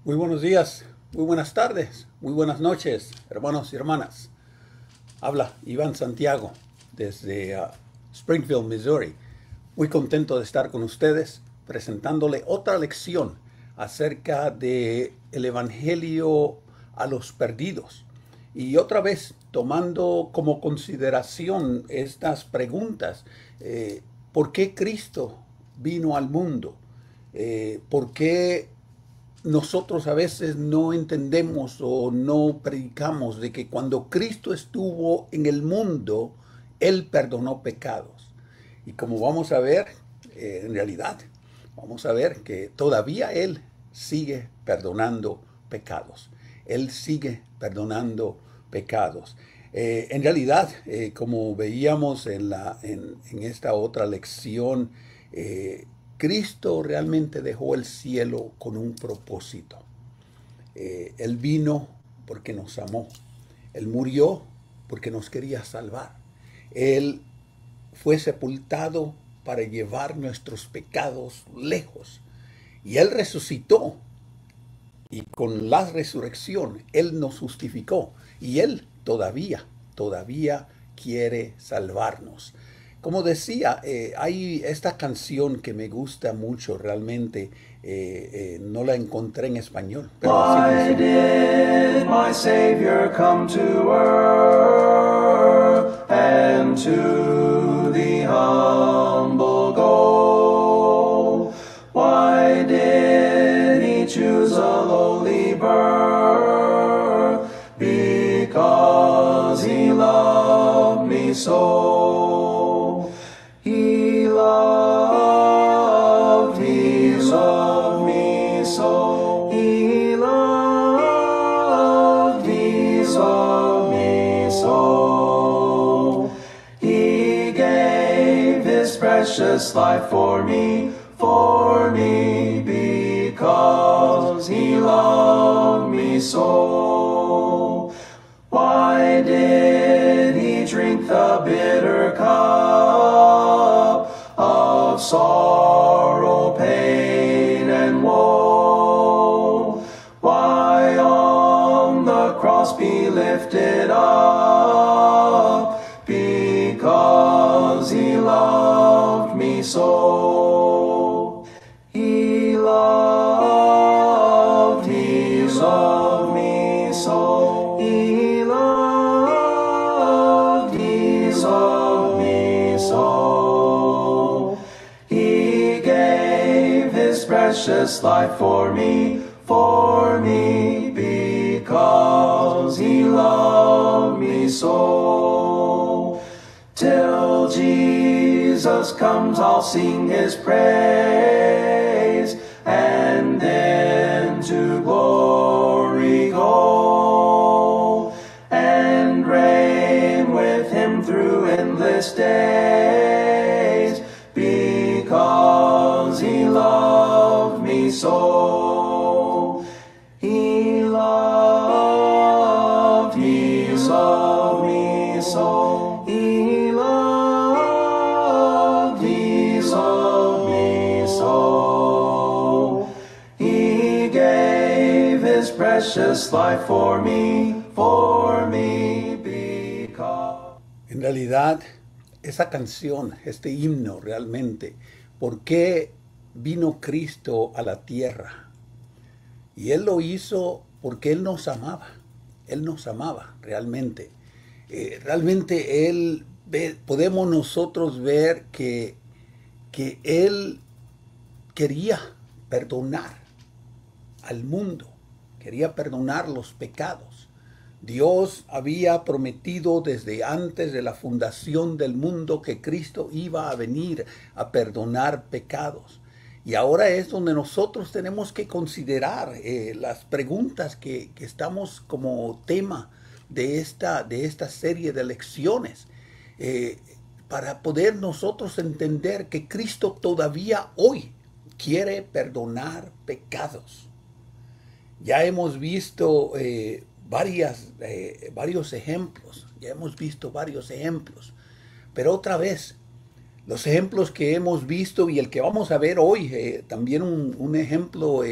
Muy buenos días, muy buenas tardes, muy buenas noches, hermanos y hermanas. Habla Iván Santiago desde Springfield, Missouri. Muy contento de estar con ustedes presentándole otra lección acerca de el evangelio a los perdidos. Y otra vez tomando como consideración estas preguntas. ¿Por qué Cristo vino al mundo? ¿Por qué nosotros a veces no entendemos o no predicamos de que cuando Cristo estuvo en el mundo, Él perdonó pecados? Y como vamos a ver, en realidad, vamos a ver que todavía Él sigue perdonando pecados. Él sigue perdonando pecados. En realidad, como veíamos en esta otra lección, Cristo realmente dejó el cielo con un propósito. Él vino porque nos amó. Él murió porque nos quería salvar. Él fue sepultado para llevar nuestros pecados lejos. Y Él resucitó. Y con la resurrección, Él nos justificó. Y Él todavía quiere salvarnos. Como decía, hay esta canción que me gusta mucho realmente. No la encontré en español, pero así Why did my Savior come to earth and to the humble go? Why did he choose a lowly birth? Because he loved me so. He loved me so. He loved me so. He gave his precious life for me, because he loved me so. Why did he drink the bitter cup of sorrow, pain, and woe? Why on the cross be lifted up? Because he loved me so. He loved me so. He loved me so. He gave his precious life for me, because he loved me so. Till Jesus comes, I'll sing his praise, and then to glory go, and reign with him through endless days, because he loved me so. He loved me so. He loved me so. He gave his precious life for me, because. En realidad, esa canción, este himno realmente, ¿por qué vino Cristo a la tierra? Y Él lo hizo porque Él nos amaba. Él nos amaba realmente. Realmente podemos nosotros ver que Él quería perdonar al mundo, quería perdonar los pecados. Dios había prometido desde antes de la fundación del mundo que Cristo iba a venir a perdonar pecados. Y ahora es donde nosotros tenemos que considerar las preguntas que estamos como tema de esta serie de lecciones. Para poder nosotros entender que Cristo todavía hoy quiere perdonar pecados. Ya hemos visto varios ejemplos, pero otra vez, los ejemplos que hemos visto y el que vamos a ver hoy, también un ejemplo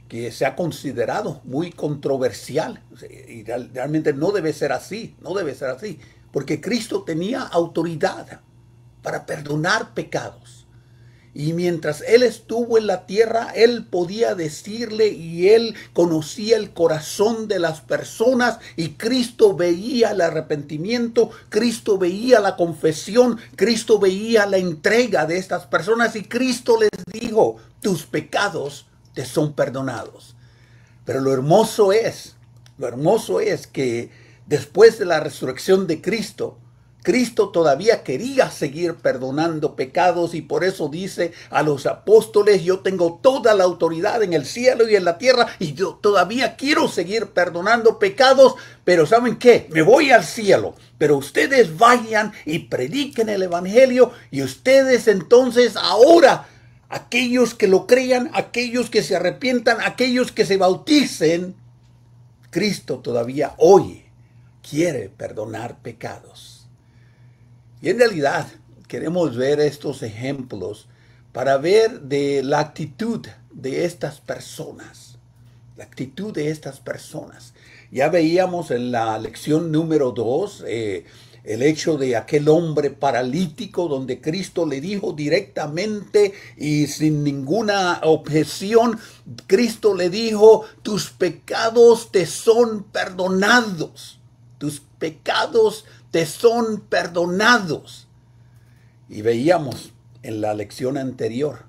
que se ha considerado muy controversial. Y realmente no debe ser así, no debe ser así. Porque Cristo tenía autoridad para perdonar pecados. Y mientras Él estuvo en la tierra, Él podía decirle y Él conocía el corazón de las personas y Cristo veía el arrepentimiento, Cristo veía la confesión, Cristo veía la entrega de estas personas y Cristo les dijo, tus pecados te son perdonados. Pero lo hermoso es que después de la resurrección de Cristo, Cristo todavía quería seguir perdonando pecados y por eso dice a los apóstoles, yo tengo toda la autoridad en el cielo y en la tierra y yo todavía quiero seguir perdonando pecados, pero ¿saben qué? Me voy al cielo, pero ustedes vayan y prediquen el evangelio y ustedes entonces ahora, aquellos que lo crean, aquellos que se arrepientan, aquellos que se bauticen, Cristo todavía hoy quiere perdonar pecados. Y en realidad queremos ver estos ejemplos para ver de la actitud de estas personas. La actitud de estas personas. Ya veíamos en la lección número 2 el hecho de aquel hombre paralítico donde Cristo le dijo directamente y sin ninguna objeción, Cristo le dijo, tus pecados te son perdonados. Tus pecados te son perdonados. Y veíamos en la lección anterior,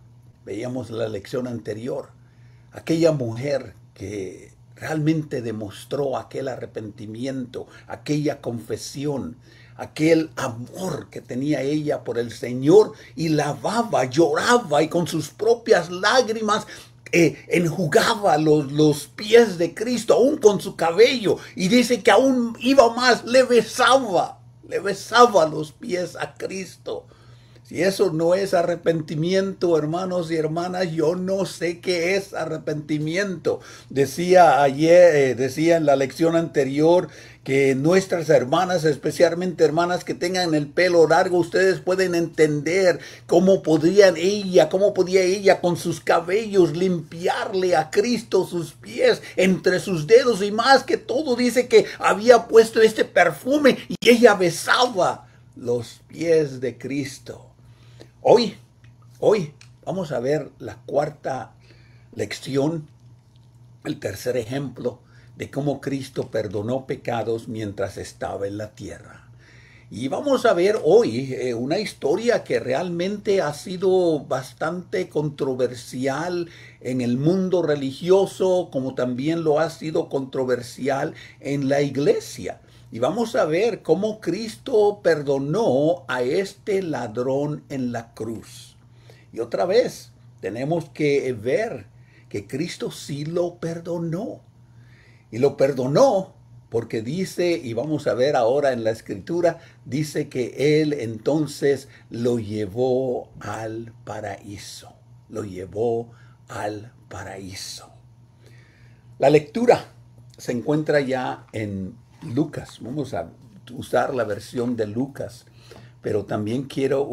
aquella mujer que realmente demostró aquel arrepentimiento, aquella confesión, aquel amor que tenía ella por el Señor y lavaba, lloraba y con sus propias lágrimas enjugaba los pies de Cristo, aún con su cabello, y dice que aún iba más, le besaba los pies a Cristo. Si eso no es arrepentimiento, hermanos y hermanas, yo no sé qué es arrepentimiento. Decía en la lección anterior que nuestras hermanas, especialmente hermanas que tengan el pelo largo, ustedes pueden entender cómo podía ella con sus cabellos limpiarle a Cristo sus pies entre sus dedos y más que todo dice que había puesto este perfume y ella besaba los pies de Cristo. Hoy vamos a ver la cuarta lección, el tercer ejemplo de cómo Cristo perdonó pecados mientras estaba en la tierra. Y vamos a ver hoy una historia que realmente ha sido bastante controversial en el mundo religioso, como también lo ha sido controversial en la iglesia. Y vamos a ver cómo Cristo perdonó a este ladrón en la cruz. Y otra vez tenemos que ver que Cristo sí lo perdonó. Y lo perdonó porque dice, y vamos a ver ahora en la escritura, dice que Él entonces lo llevó al paraíso. Lo llevó al paraíso. La lectura se encuentra ya en Lucas. Vamos a usar la versión de Lucas, pero también quiero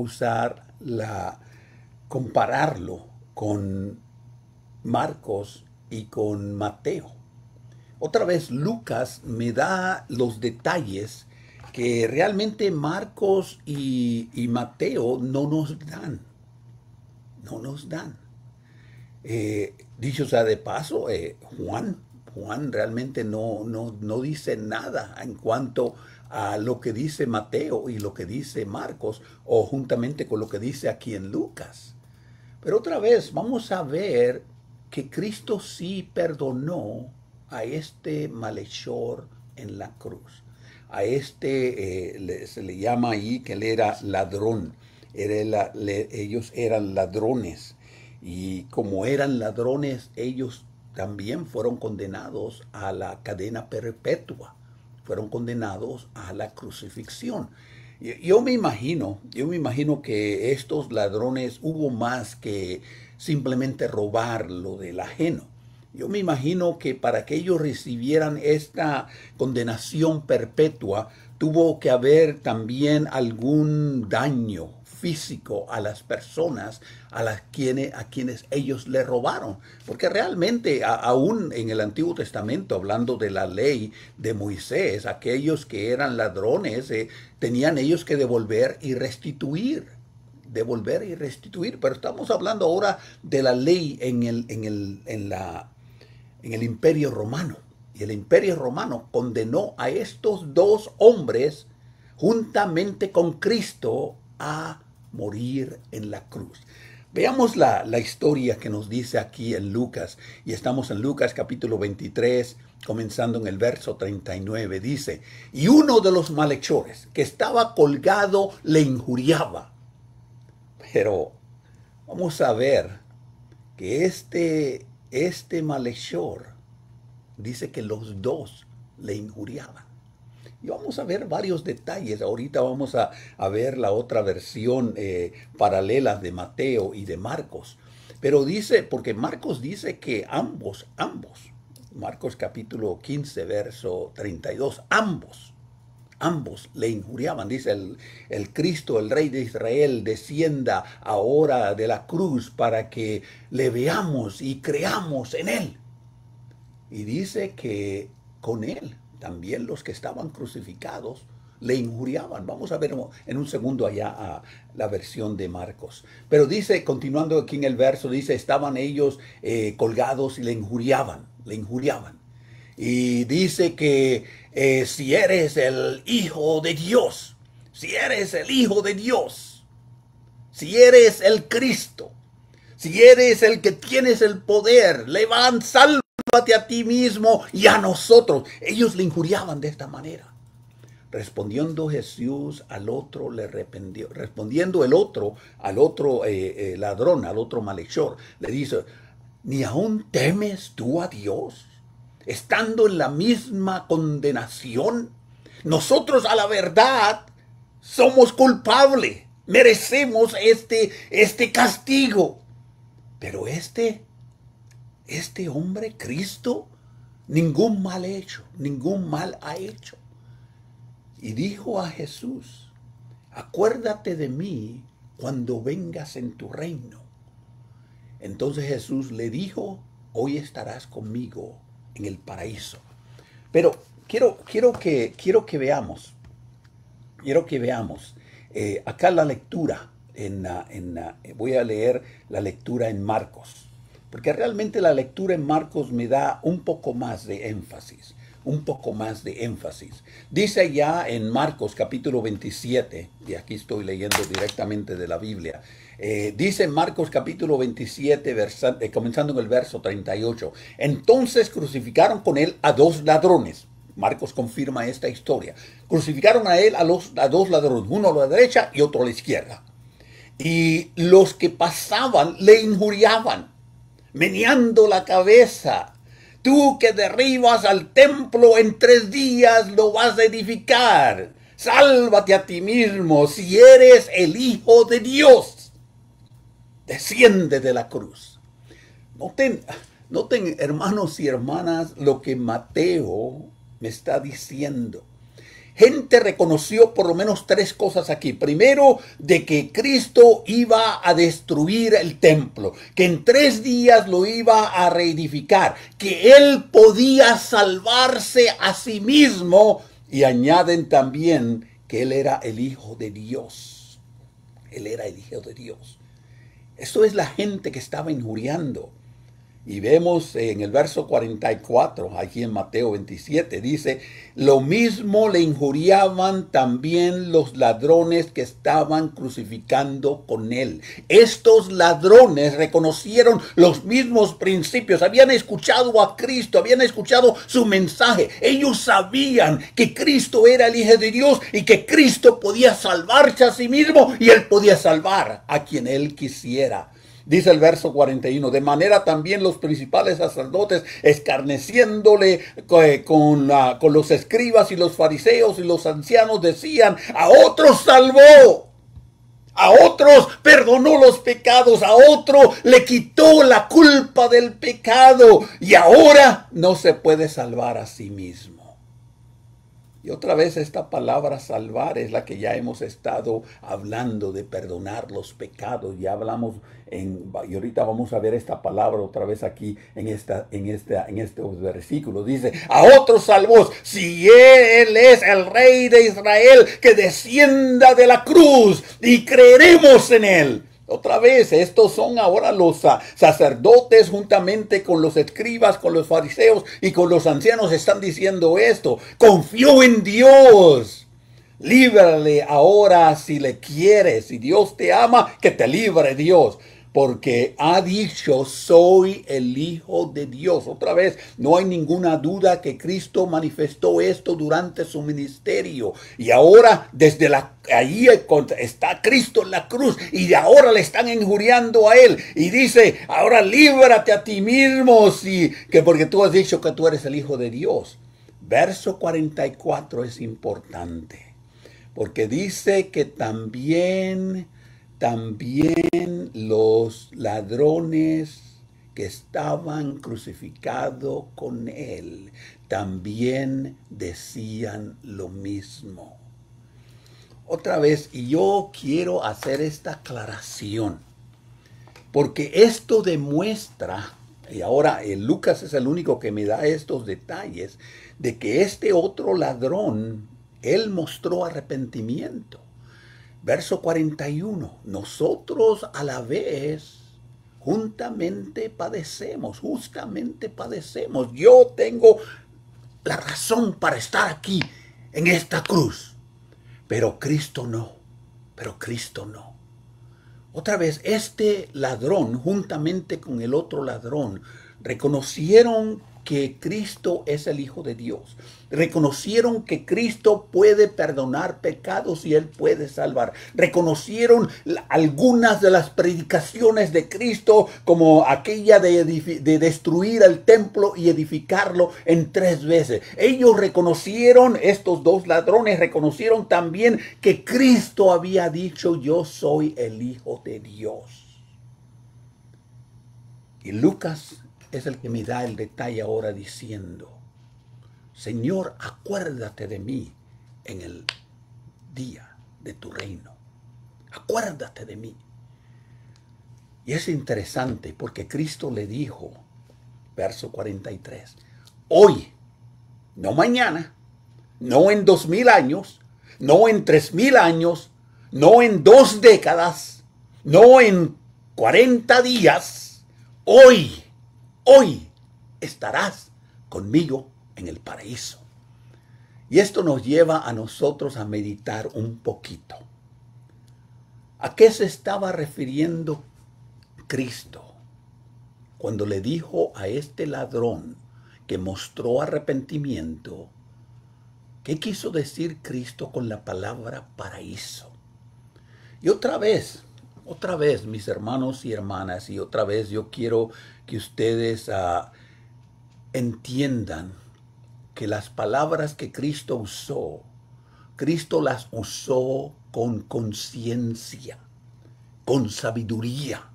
compararlo con Marcos y con Mateo. Otra vez Lucas me da los detalles que realmente Marcos y Mateo no nos dan. No nos dan. Dicho sea de paso, Juan realmente no dice nada en cuanto a lo que dice Mateo y lo que dice Marcos, o juntamente con lo que dice aquí en Lucas. Pero otra vez vamos a ver que Cristo sí perdonó a este malhechor en la cruz. A se le llama ahí que él era ladrón. Ellos eran ladrones. Y como eran ladrones, ellos también fueron condenados a la cadena perpetua. Fueron condenados a la crucifixión. Yo me imagino que estos ladrones hubo más que simplemente robar lo del ajeno. Yo me imagino que para que ellos recibieran esta condenación perpetua, tuvo que haber también algún daño físico a las personas a quienes ellos le robaron. Porque realmente, aún en el Antiguo Testamento, hablando de la ley de Moisés, aquellos que eran ladrones tenían ellos que devolver y restituir. Pero estamos hablando ahora de la ley en el Imperio Romano. Y el Imperio Romano condenó a estos dos hombres juntamente con Cristo a morir en la cruz. Veamos la historia que nos dice aquí en Lucas. Y estamos en Lucas capítulo 23, comenzando en el verso 39. Dice, y uno de los malhechores que estaba colgado le injuriaba. Pero vamos a ver que este malhechor dice que los dos le injuriaban. Y vamos a ver varios detalles. Ahorita vamos a ver la otra versión paralela de Mateo y de Marcos. Pero dice, porque Marcos dice que ambos, Marcos capítulo 15, verso 32, ambos le injuriaban. Dice el Cristo, el Rey de Israel, descienda ahora de la cruz para que le veamos y creamos en él. Y dice que con él también los que estaban crucificados le injuriaban. Vamos a ver en un segundo allá a la versión de Marcos. Pero dice, continuando aquí en el verso, dice, estaban ellos colgados y le injuriaban. Y dice que si eres el Hijo de Dios, si eres el Cristo, si eres el que tienes el poder, sálvate a ti mismo y a nosotros. Ellos le injuriaban de esta manera. Respondiendo Jesús al otro le reprendió. Respondiendo el otro al otro ladrón, al otro malhechor, le dice, ¿ni aún temes tú a Dios, estando en la misma condenación? Nosotros a la verdad somos culpables, merecemos este castigo. Pero este hombre, Cristo, ningún mal ha hecho. Y dijo a Jesús, acuérdate de mí cuando vengas en tu reino. Entonces Jesús le dijo, hoy estarás conmigo en el paraíso. Pero quiero que veamos acá la lectura. Voy a leer la lectura en Marcos, porque realmente la lectura en Marcos me da un poco más de énfasis. Dice ya en Marcos capítulo 27, y aquí estoy leyendo directamente de la Biblia. Dice en Marcos capítulo 27, comenzando en el verso 38. Entonces crucificaron con él a dos ladrones. Marcos confirma esta historia. Crucificaron a él a dos ladrones, uno a la derecha y otro a la izquierda. Y los que pasaban le injuriaban, meneando la cabeza. Tú que derribas al templo, en 3 días lo vas a edificar. Sálvate a ti mismo si eres el Hijo de Dios. Desciende de la cruz. Noten, hermanos y hermanas, lo que Mateo me está diciendo. Gente reconoció por lo menos 3 cosas aquí. Primero, de que Cristo iba a destruir el templo, que en 3 días lo iba a reedificar, que él podía salvarse a sí mismo, y añaden también que él era el Hijo de Dios. Esto es la gente que estaba injuriando. Y vemos en el verso 44, aquí en Mateo 27, dice, lo mismo le injuriaban también los ladrones que estaban crucificando con él. Estos ladrones reconocieron los mismos principios, habían escuchado a Cristo, habían escuchado su mensaje. Ellos sabían que Cristo era el Hijo de Dios y que Cristo podía salvarse a sí mismo y él podía salvar a quien él quisiera. Dice el verso 41, de manera también los principales sacerdotes, escarneciéndole con los escribas y los fariseos y los ancianos, decían, a otros salvó, a otros perdonó los pecados, a otro le quitó la culpa del pecado y ahora no se puede salvar a sí mismo. Y otra vez esta palabra salvar es la que ya hemos estado hablando de perdonar los pecados. Ya hablamos y ahorita vamos a ver esta palabra otra vez aquí en estos versículos. Dice, a otros salvos, si Él es el Rey de Israel, que descienda de la cruz y creeremos en Él. Otra vez, estos son ahora los sacerdotes juntamente con los escribas, con los fariseos y con los ancianos están diciendo esto. Confío en Dios. Líbrale ahora si le quieres. Si Dios te ama, que te libre Dios. Porque ha dicho, soy el Hijo de Dios. Otra vez, no hay ninguna duda que Cristo manifestó esto durante su ministerio. Y ahora, allí está Cristo en la cruz. Y ahora le están injuriando a Él. Y dice, ahora líbrate a ti mismo. Porque tú has dicho que tú eres el Hijo de Dios. Verso 44 es importante. Porque dice que también los ladrones que estaban crucificados con Él, también decían lo mismo. Otra vez, y yo quiero hacer esta aclaración, porque esto demuestra, y ahora Lucas es el único que me da estos detalles, de que este otro ladrón, él mostró arrepentimiento. Verso 41, nosotros a la vez justamente padecemos. Yo tengo la razón para estar aquí en esta cruz, pero Cristo no. Otra vez, este ladrón juntamente con el otro ladrón reconocieron que Cristo es el Hijo de Dios. Reconocieron que Cristo puede perdonar pecados y Él puede salvar. Reconocieron algunas de las predicaciones de Cristo, como aquella de destruir el templo y edificarlo en 3 veces. Ellos reconocieron, estos dos ladrones reconocieron también que Cristo había dicho, yo soy el Hijo de Dios. Y Lucas es el que me da el detalle ahora diciendo, Señor, acuérdate de mí en el día de tu reino. Acuérdate de mí. Y es interesante porque Cristo le dijo, verso 43, hoy, no mañana, no en 2000 años, no en 3000 años, no en 2 décadas, no en 40 días, hoy estarás conmigo en el paraíso. Y esto nos lleva a nosotros a meditar un poquito. ¿A qué se estaba refiriendo Cristo cuando le dijo a este ladrón que mostró arrepentimiento? ¿Qué quiso decir Cristo con la palabra paraíso? Y otra vez, mis hermanos y hermanas, y otra vez yo quiero que ustedes entiendan que las palabras que Cristo usó, Cristo las usó con conciencia, con sabiduría.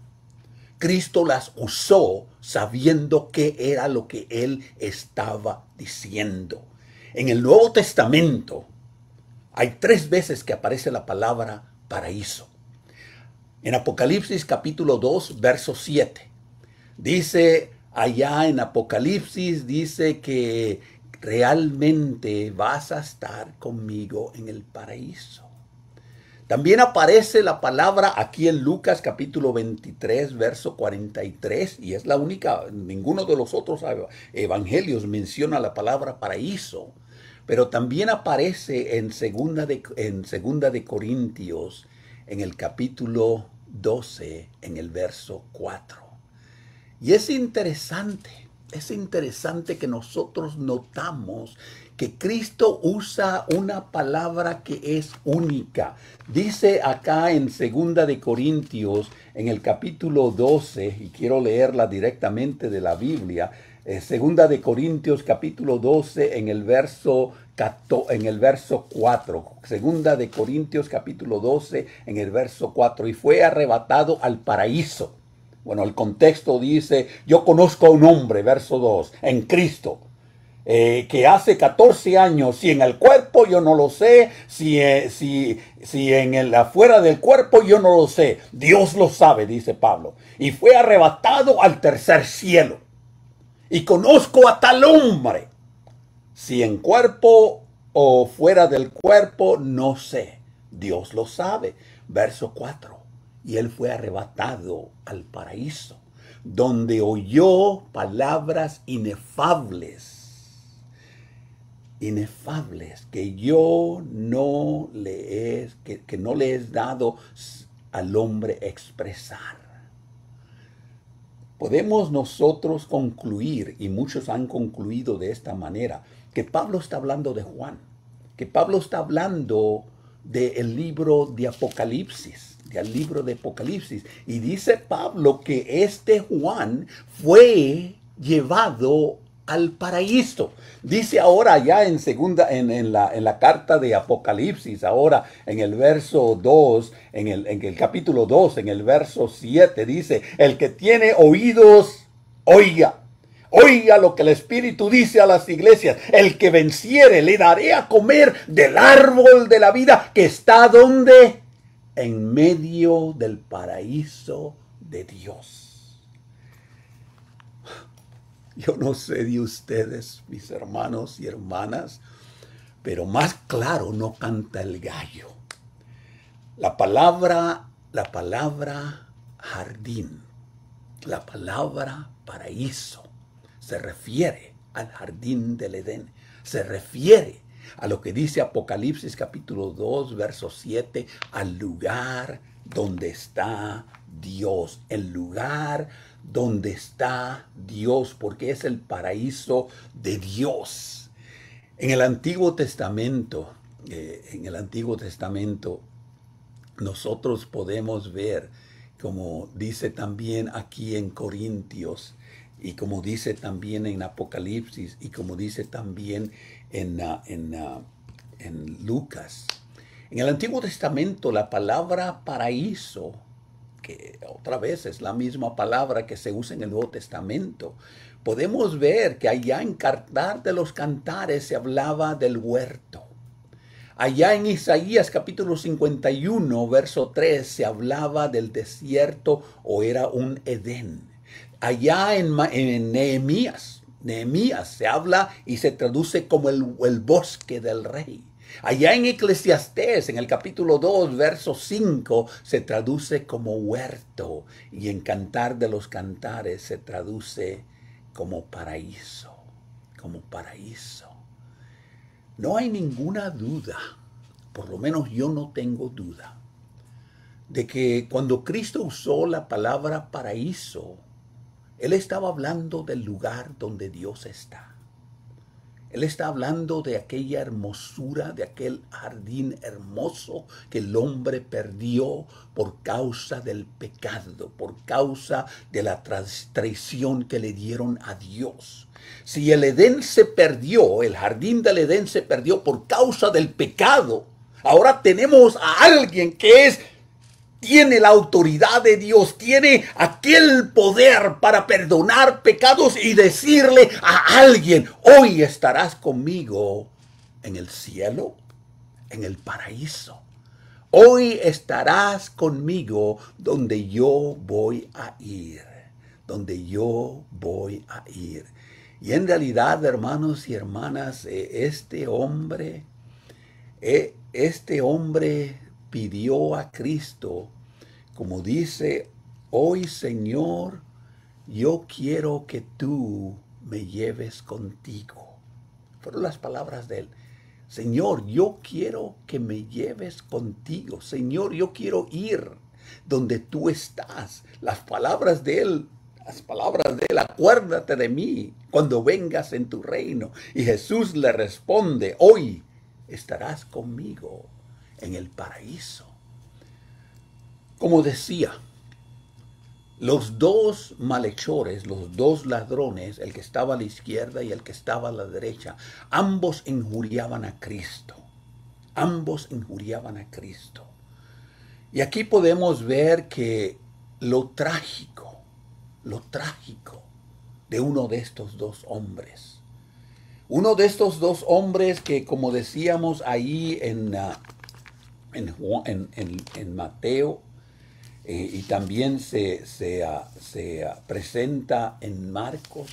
Cristo las usó sabiendo qué era lo que Él estaba diciendo. En el Nuevo Testamento hay 3 veces que aparece la palabra paraíso. En Apocalipsis capítulo 2, verso 7. Dice allá en Apocalipsis, dice que realmente vas a estar conmigo en el paraíso. También aparece la palabra aquí en Lucas capítulo 23, verso 43, y es la única, ninguno de los otros evangelios menciona la palabra paraíso, pero también aparece en segunda de Corintios, en el capítulo 12, en el verso 4. Y es interesante que nosotros notamos que Cristo usa una palabra que es única. Dice acá en 2 de Corintios, en el capítulo 12, y quiero leerla directamente de la Biblia, 2 de Corintios capítulo 12 en el verso 4. 2 de Corintios capítulo 12 en el verso 4. Y fue arrebatado al paraíso. Bueno, el contexto dice, yo conozco a un hombre, verso 2, en Cristo, que hace 14 años, si en el cuerpo yo no lo sé, si en el afuera del cuerpo yo no lo sé, Dios lo sabe, dice Pablo. Y fue arrebatado al tercer cielo. Y conozco a tal hombre, si en cuerpo o fuera del cuerpo, no sé, Dios lo sabe. Verso 4. Y él fue arrebatado al paraíso, donde oyó palabras inefables que yo no le que no le es dado al hombre expresar. Podemos nosotros concluir, y muchos han concluido de esta manera, que Pablo está hablando de Juan, que Pablo está hablando del libro de Apocalipsis, y dice Pablo que este Juan fue llevado al paraíso. Dice ahora ya en la carta de Apocalipsis, ahora en el verso 2, en el capítulo 2, en el verso 7, dice, el que tiene oídos, oiga. Oiga lo que el Espíritu dice a las iglesias. El que venciere, le daré a comer del árbol de la vida que está donde, en medio del paraíso de Dios. Yo no sé de ustedes, mis hermanos y hermanas, pero más claro no canta el gallo. La palabra jardín, la palabra paraíso, se refiere al jardín del Edén, se refiere a lo que dice Apocalipsis capítulo 2, verso 7, al lugar donde está Dios, el lugar donde está Dios, porque es el paraíso de Dios. En el Antiguo Testamento, nosotros podemos ver, como dice también aquí en Corintios, y como dice también en Apocalipsis, y como dice también en Lucas. En el Antiguo Testamento la palabra paraíso, que otra vez es la misma palabra que se usa en el Nuevo Testamento, podemos ver que allá en Cantar de los Cantares se hablaba del huerto. Allá en Isaías capítulo 51, verso 3, se hablaba del desierto o era un Edén. Allá en Nehemías se habla y se traduce como el bosque del rey. Allá en Eclesiastés, en el capítulo 2, verso 5, se traduce como huerto. Y en Cantar de los Cantares se traduce como paraíso, No hay ninguna duda, por lo menos yo no tengo duda, de que cuando Cristo usó la palabra paraíso, Él estaba hablando del lugar donde Dios está. Él está hablando de aquella hermosura, de aquel jardín hermoso que el hombre perdió por causa del pecado, por causa de la traición que le dieron a Dios. Si el Edén se perdió, el jardín del Edén se perdió por causa del pecado, ahora tenemos a alguien que tiene la autoridad de Dios, tiene aquel poder para perdonar pecados y decirle a alguien, hoy estarás conmigo en el cielo, en el paraíso. Hoy estarás conmigo donde yo voy a ir, Y en realidad, hermanos y hermanas, este hombre pidió a Cristo, como dice, hoy Señor, yo quiero que tú me lleves contigo. Fueron las palabras de él. Señor, yo quiero que me lleves contigo. Señor, yo quiero ir donde tú estás. Las palabras de él, acuérdate de mí cuando vengas en tu reino. Y Jesús le responde, hoy estarás conmigo en el paraíso. Como decía, los dos malhechores, los dos ladrones, el que estaba a la izquierda y el que estaba a la derecha, ambos injuriaban a Cristo. Y aquí podemos ver que lo trágico de uno de estos dos hombres. Uno de estos dos hombres que, como decíamos ahí en Mateo, y también se presenta en Marcos,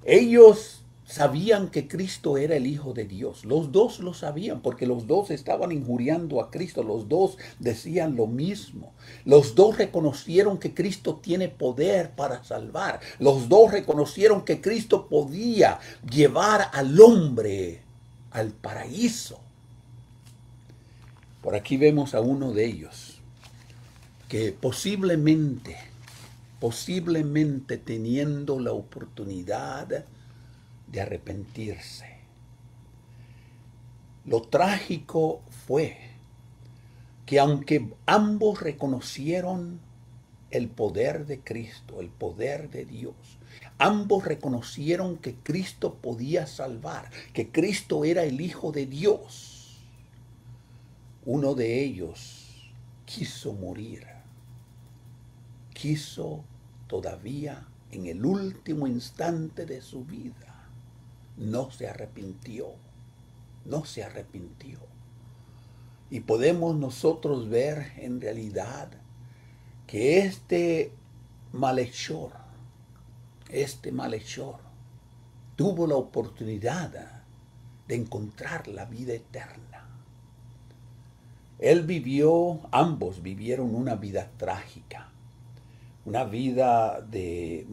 ellos sabían que Cristo era el Hijo de Dios. Los dos lo sabían porque los dos estaban injuriando a Cristo. Los dos decían lo mismo. Los dos reconocieron que Cristo tiene poder para salvar. Los dos reconocieron que Cristo podía llevar al hombre al paraíso. Por aquí vemos a uno de ellos que posiblemente teniendo la oportunidad de arrepentirse. Lo trágico fue que aunque ambos reconocieron el poder de Cristo, el poder de Dios, ambos reconocieron que Cristo podía salvar, que Cristo era el Hijo de Dios, uno de ellos quiso morir, quiso todavía en el último instante de su vida. No se arrepintió, no se arrepintió. Y podemos nosotros ver en realidad que este malhechor tuvo la oportunidad de encontrar la vida eterna. Ambos vivieron una vida trágica, una vida de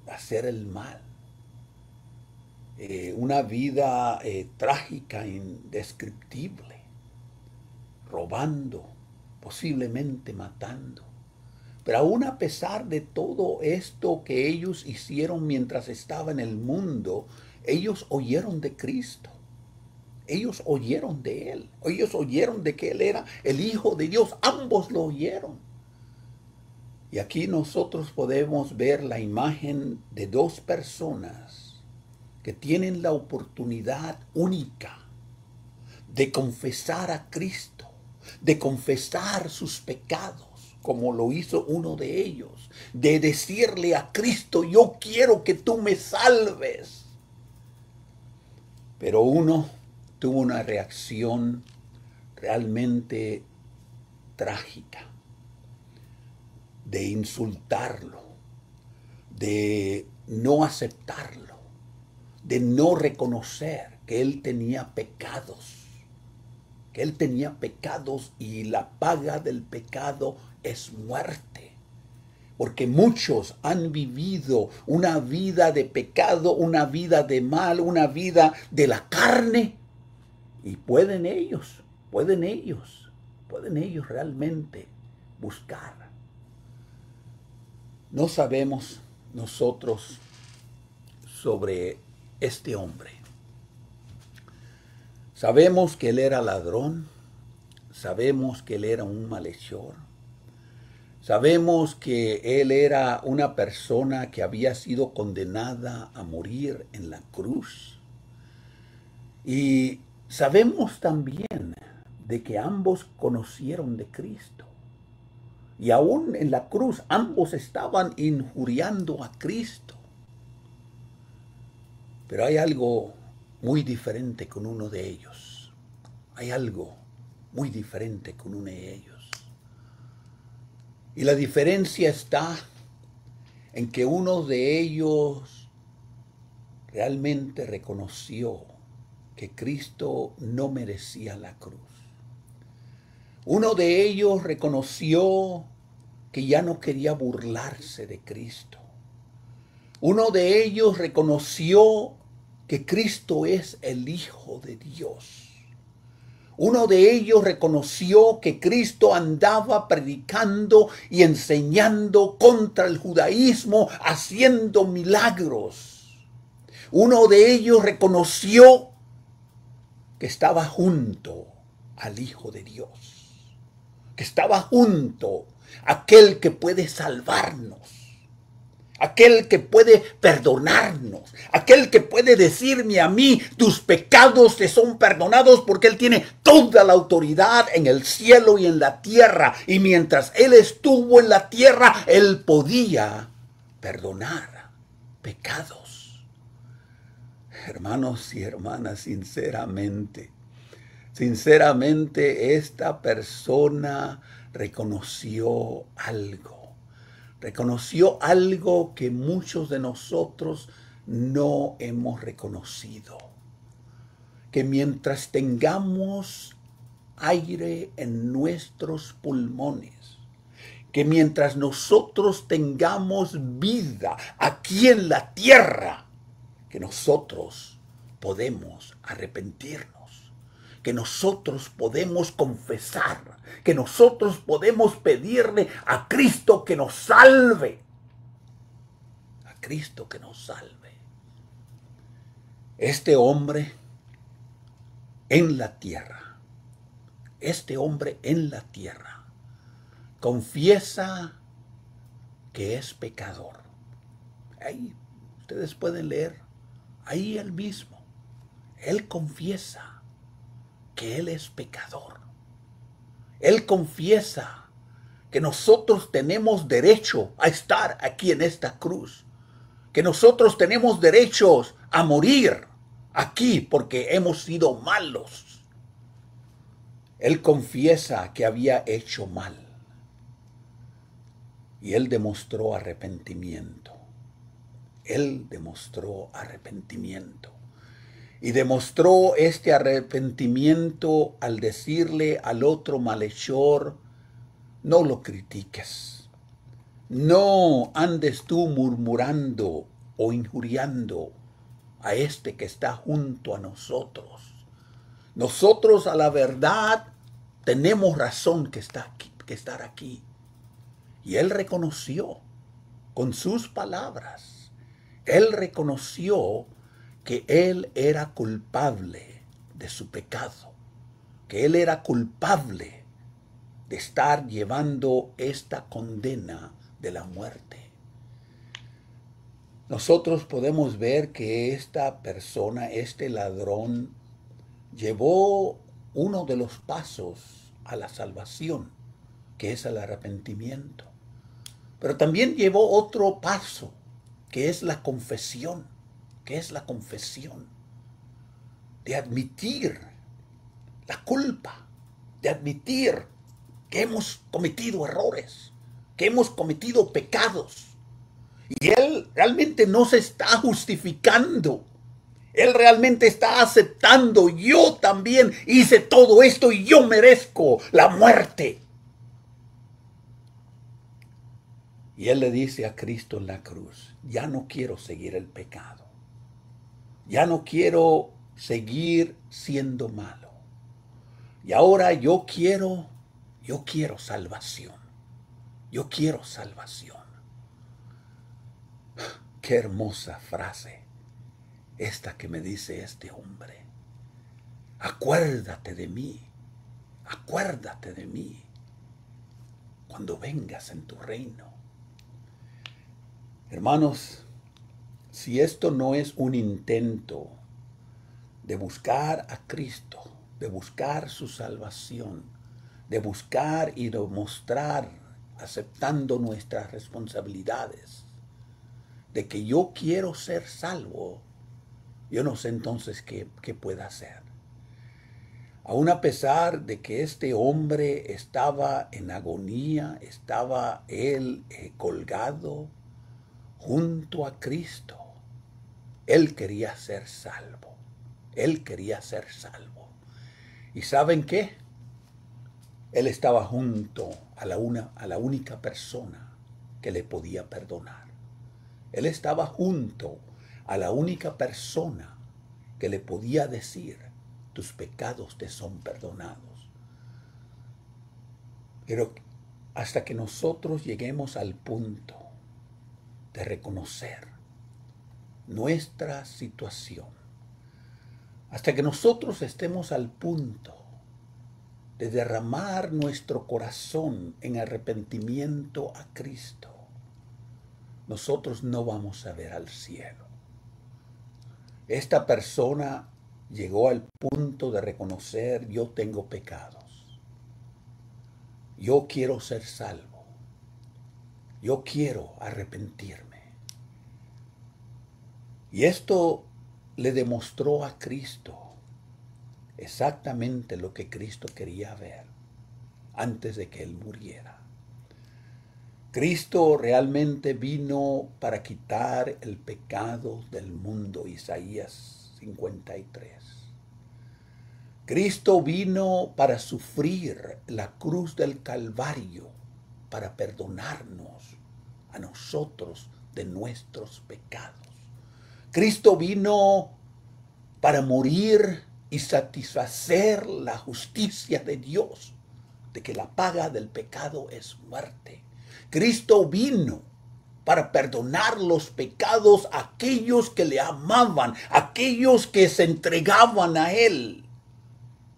hacer el mal. Una vida trágica, indescriptible, robando, posiblemente matando. Pero aún a pesar de todo esto que ellos hicieron mientras estaban en el mundo, ellos oyeron de Cristo. Ellos oyeron de Él. Ellos oyeron de que Él era el Hijo de Dios. Ambos lo oyeron. Y aquí nosotros podemos ver la imagen de dos personas que tienen la oportunidad única de confesar a Cristo, de confesar sus pecados, como lo hizo uno de ellos, de decirle a Cristo, yo quiero que tú me salves. Pero uno tuvo una reacción realmente trágica, de insultarlo, de no aceptarlo, de no reconocer que él tenía pecados, y la paga del pecado es muerte. Porque muchos han vivido una vida de pecado, una vida de mal, una vida de la carne, y pueden ellos realmente buscar. No sabemos nosotros sobre este hombre. Sabemos que él era ladrón, sabemos que él era un malhechor, sabemos que él era una persona que había sido condenada a morir en la cruz. Y sabemos también de que ambos conocieron de Cristo. Y aún en la cruz ambos estaban injuriando a Cristo. Pero hay algo muy diferente con uno de ellos. Hay algo muy diferente con uno de ellos. Y la diferencia está en que uno de ellos realmente reconoció que Cristo no merecía la cruz. Uno de ellos reconoció que ya no quería burlarse de Cristo. Uno de ellos reconoció que Cristo es el Hijo de Dios. Uno de ellos reconoció que Cristo andaba predicando y enseñando contra el judaísmo, haciendo milagros. Uno de ellos reconoció que estaba junto al Hijo de Dios, que estaba junto a aquel que puede salvarnos, aquel que puede perdonarnos, aquel que puede decirme a mí, tus pecados te son perdonados, porque Él tiene toda la autoridad en el cielo y en la tierra. Y mientras Él estuvo en la tierra, Él podía perdonar pecados. Hermanos y hermanas, sinceramente, esta persona reconoció algo que muchos de nosotros no hemos reconocido. Que mientras tengamos aire en nuestros pulmones, que mientras nosotros tengamos vida aquí en la tierra, que nosotros podemos arrepentirnos, que nosotros podemos confesar, que nosotros podemos pedirle a Cristo que nos salve, a Cristo que nos salve. Este hombre en la tierra, confiesa que es pecador. Ahí ustedes pueden leer, ahí él mismo, él confiesa que él es pecador. Él confiesa que nosotros tenemos derecho a estar aquí en esta cruz, que nosotros tenemos derechos a morir aquí porque hemos sido malos. Él confiesa que había hecho mal y él demostró arrepentimiento. Y demostró este arrepentimiento al decirle al otro malhechor: no lo critiques, no andes tú murmurando o injuriando a este que está junto a nosotros. Nosotros, a la verdad, tenemos razón que estar aquí. Y él reconoció con sus palabras, él reconoció que él era culpable de su pecado, que él era culpable de estar llevando esta condena de la muerte. Nosotros podemos ver que esta persona, este ladrón, llevó uno de los pasos a la salvación, que es el arrepentimiento. Pero también llevó otro paso, que es la confesión, de admitir la culpa, de admitir que hemos cometido errores, que hemos cometido pecados. Y él realmente no se está justificando. Él realmente está aceptando: yo también hice todo esto y yo merezco la muerte. Y él le dice a Cristo en la cruz: ya no quiero seguir el pecado. Ya no quiero seguir siendo malo. Y ahora yo quiero salvación. Yo quiero salvación. Qué hermosa frase esta que me dice este hombre. Acuérdate de mí cuando vengas en tu reino. Hermanos, si esto no es un intento de buscar a Cristo, de buscar su salvación, de buscar y demostrar, aceptando nuestras responsabilidades, de que yo quiero ser salvo, yo no sé entonces qué pueda hacer. Aún a pesar de que este hombre estaba en agonía, estaba él colgado junto a Cristo, él quería ser salvo. ¿Y saben qué? Él estaba junto a la única persona que le podía perdonar. Él estaba junto a la única persona que le podía decir: tus pecados te son perdonados. Pero hasta que nosotros lleguemos al punto de reconocer nuestra situación, hasta que nosotros estemos al punto de derramar nuestro corazón en arrepentimiento a Cristo, nosotros no vamos a ver al cielo. Esta persona llegó al punto de reconocer: yo tengo pecados, yo quiero ser salvo, yo quiero arrepentirme. Y esto le demostró a Cristo exactamente lo que Cristo quería ver antes de que Él muriera. Cristo realmente vino para quitar el pecado del mundo, Isaías 53. Cristo vino para sufrir la cruz del Calvario, para perdonarnos a nosotros de nuestros pecados. Cristo vino para morir y satisfacer la justicia de Dios, de que la paga del pecado es muerte. Cristo vino para perdonar los pecados a aquellos que le amaban, aquellos que se entregaban a Él.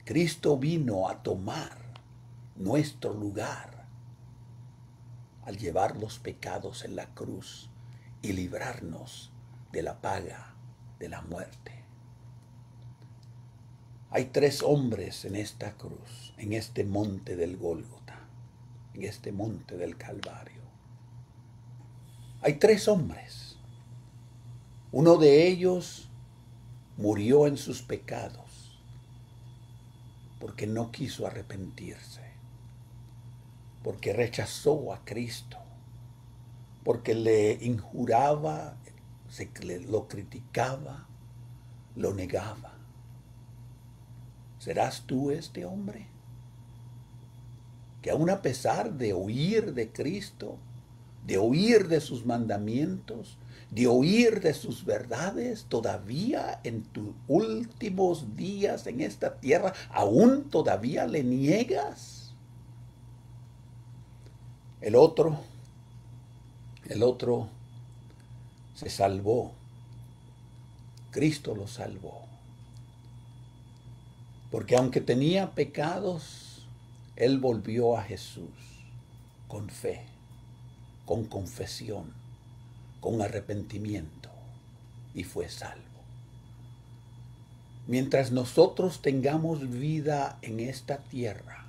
Cristo vino a tomar nuestro lugar al llevar los pecados en la cruz y librarnos de la paga de la muerte. Hay 3 hombres en esta cruz, en este monte del Gólgota, en este monte del Calvario. Hay 3 hombres. Uno de ellos murió en sus pecados porque no quiso arrepentirse, porque rechazó a Cristo, porque le injuraba, lo criticaba, lo negaba. ¿Serás tú este hombre? Que aun a pesar de oír de Cristo, de oír de sus mandamientos, de oír de sus verdades, todavía en tus últimos días en esta tierra, aún todavía le niegas. El otro se salvó. Cristo lo salvó. Porque aunque tenía pecados, él volvió a Jesús con fe, con confesión, con arrepentimiento y fue salvo. Mientras nosotros tengamos vida en esta tierra,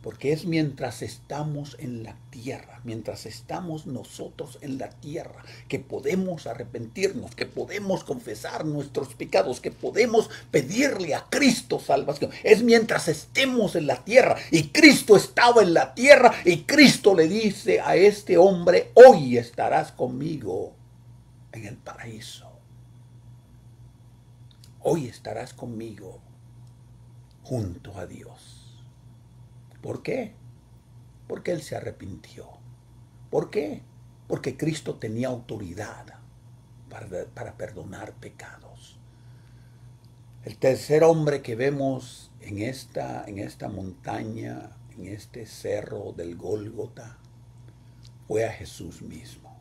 porque es mientras estamos en la tierra, mientras estamos nosotros en la tierra, que podemos arrepentirnos, que podemos confesar nuestros pecados, que podemos pedirle a Cristo salvación. Es mientras estemos en la tierra, y Cristo estaba en la tierra, y Cristo le dice a este hombre: hoy estarás conmigo en el paraíso. Hoy estarás conmigo junto a Dios. ¿Por qué? Porque él se arrepintió. ¿Por qué? Porque Cristo tenía autoridad para perdonar pecados. El tercer hombre que vemos en esta montaña, en este cerro del Gólgota, fue a Jesús mismo,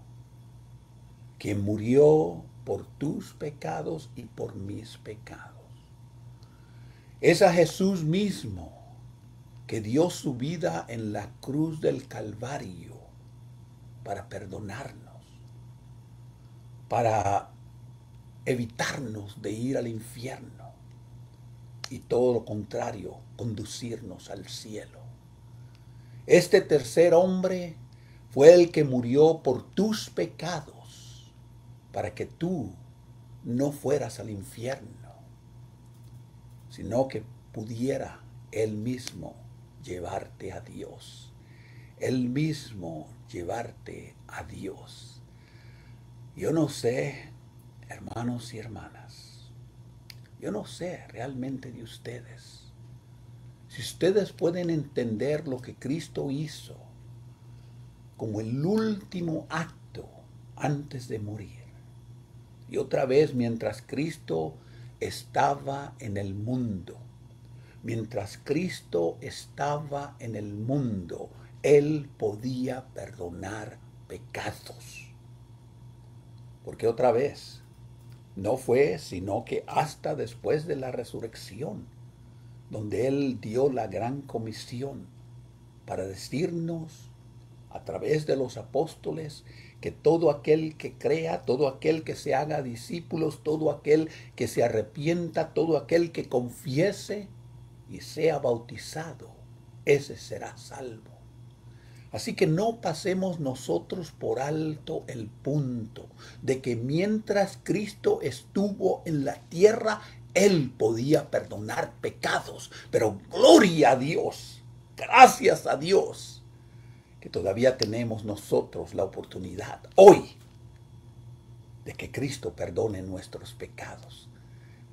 quien murió por tus pecados y por mis pecados. Es a Jesús mismo que dio su vida en la cruz del Calvario para perdonarnos, para evitarnos de ir al infierno y todo lo contrario, conducirnos al cielo. Este tercer hombre fue el que murió por tus pecados para que tú no fueras al infierno, sino que pudiera él mismo llevarte a Dios. Él mismo llevarte a Dios. Yo no sé, hermanos y hermanas, yo no sé realmente de ustedes. Si ustedes pueden entender lo que Cristo hizo como el último acto antes de morir. Y otra vez, mientras Cristo estaba en el mundo, mientras Cristo estaba en el mundo, Él podía perdonar pecados. Porque otra vez, no fue sino que hasta después de la resurrección, donde Él dio la gran comisión para decirnos a través de los apóstoles que todo aquel que crea, todo aquel que se haga discípulos, todo aquel que se arrepienta, todo aquel que confiese y sea bautizado, ese será salvo. Así que no pasemos nosotros por alto el punto de que mientras Cristo estuvo en la tierra, Él podía perdonar pecados. Pero gloria a Dios, gracias a Dios, que todavía tenemos nosotros la oportunidad hoy de que Cristo perdone nuestros pecados,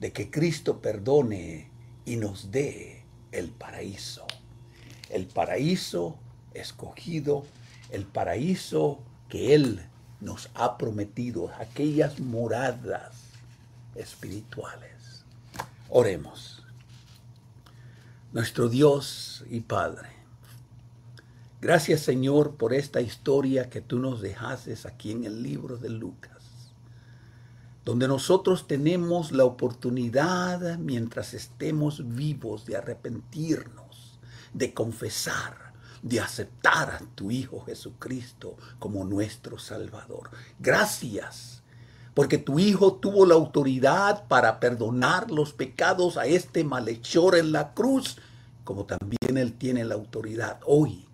de que Cristo perdone y nos dé el paraíso escogido, el paraíso que Él nos ha prometido, aquellas moradas espirituales. Oremos. Nuestro Dios y Padre, gracias Señor por esta historia que tú nos dejaste aquí en el libro de Lucas, donde nosotros tenemos la oportunidad, mientras estemos vivos, de arrepentirnos, de confesar, de aceptar a tu Hijo Jesucristo como nuestro Salvador. Gracias, porque tu Hijo tuvo la autoridad para perdonar los pecados a este malhechor en la cruz, como también Él tiene la autoridad hoy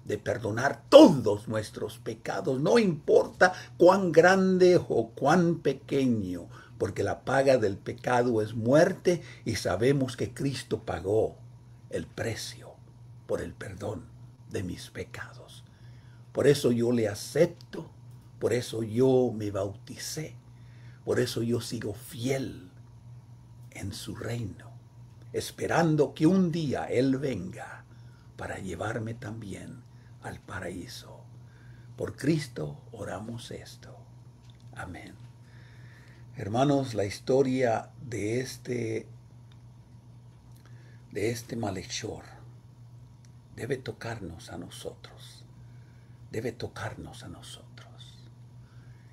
de perdonar todos nuestros pecados, no importa cuán grande o cuán pequeño, porque la paga del pecado es muerte y sabemos que Cristo pagó el precio por el perdón de mis pecados. Por eso yo le acepto, por eso yo me bauticé, por eso yo sigo fiel en su reino, esperando que un día Él venga para llevarme también al paraíso. Por Cristo oramos esto. Amén. Hermanos, la historia de este malhechor debe tocarnos a nosotros. Debe tocarnos a nosotros.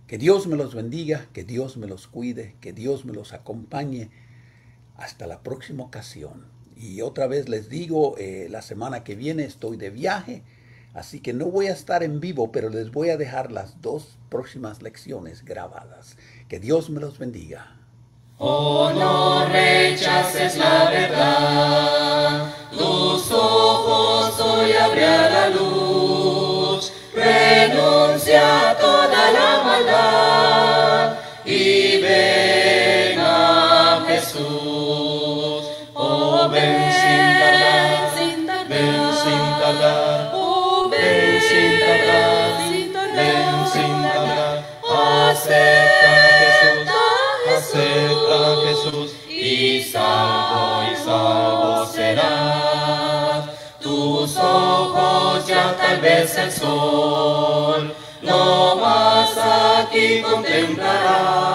Que Dios me los bendiga, que Dios me los cuide, que Dios me los acompañe. Hasta la próxima ocasión. Y otra vez les digo, la semana que viene estoy de viaje, así que no voy a estar en vivo, pero les voy a dejar las 2 próximas lecciones grabadas. Que Dios me los bendiga. Oh, no rechaces la verdad, tus ojos hoy abrirá la luz, renuncia a toda la maldad y ven a Jesús. Oh, ven sin tardar, ven sin tardar, ven sin tardar, ven sin tardar, acepta a Jesús y salvo serás. Tus ojos ya tal vez el sol no más aquí contemplarás.